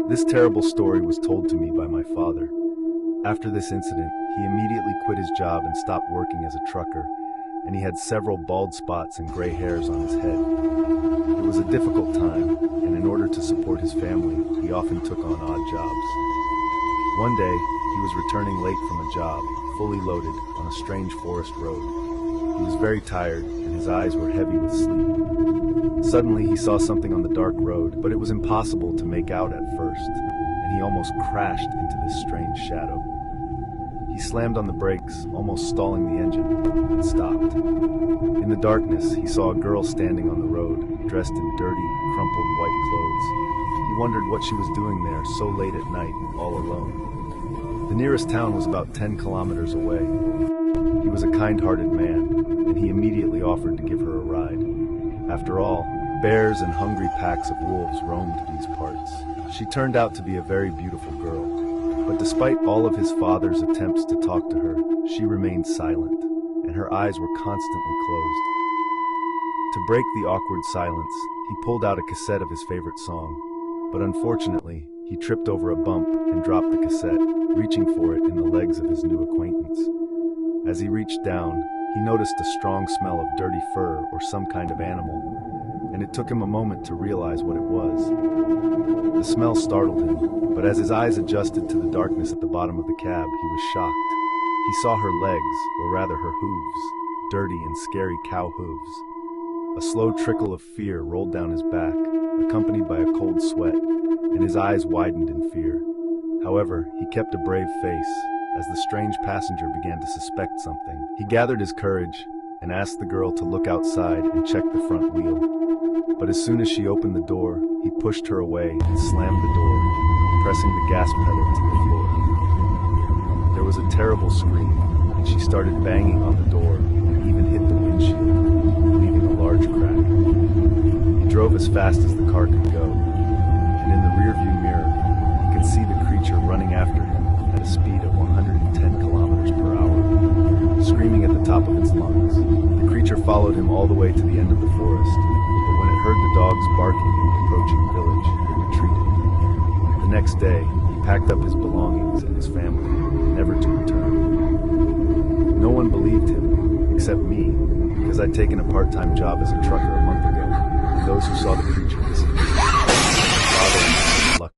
This terrible story was told to me by my father. After this incident, he immediately quit his job and stopped working as a trucker, and he had several bald spots and gray hairs on his head. It was a difficult time, and in order to support his family, he often took on odd jobs. One day, he was returning late from a job, fully loaded, on a strange forest road. He was very tired, and his eyes were heavy with sleep. Suddenly, he saw something on the dark road, but it was impossible to make out at first, and he almost crashed into this strange shadow. He slammed on the brakes, almost stalling the engine, and stopped. In the darkness, he saw a girl standing on the road, dressed in dirty, crumpled white clothes. He wondered what she was doing there so late at night, all alone. The nearest town was about 10 kilometers away. He was a kind-hearted man, and he immediately offered to give her a ride. After all, bears and hungry packs of wolves roamed these parts. She turned out to be a very beautiful girl, but despite all of his father's attempts to talk to her, she remained silent, and her eyes were constantly closed. To break the awkward silence, he pulled out a cassette of his favorite song, but unfortunately, he tripped over a bump and dropped the cassette, reaching for it in the legs of his new acquaintance. As he reached down, he noticed a strong smell of dirty fur or some kind of animal, and it took him a moment to realize what it was. The smell startled him, but as his eyes adjusted to the darkness at the bottom of the cab, he was shocked. He saw her legs, or rather her hooves, dirty and scary cow hooves. A slow trickle of fear rolled down his back, accompanied by a cold sweat, and his eyes widened in fear. However, he kept a brave face, as the strange passenger began to suspect something. He gathered his courage and asked the girl to look outside and check the front wheel. But as soon as she opened the door, he pushed her away and slammed the door, pressing the gas pedal to the floor. There was a terrible scream, and she started banging on the door and even hit the windshield, leaving a large crack. He drove as fast as the car could go, and in the rearview mirror, he could see the creature running after him at a speed of 110 kilometers per hour, screaming at the top of its lungs. The creature followed him all the way to the end of the forest, but when it heard the dogs barking in the approaching village, it retreated. The next day, he packed up his belongings and his family, never to return. No one believed him, except me, because I'd taken a part-time job as a trucker a month ago, and those who saw the creature disappeared.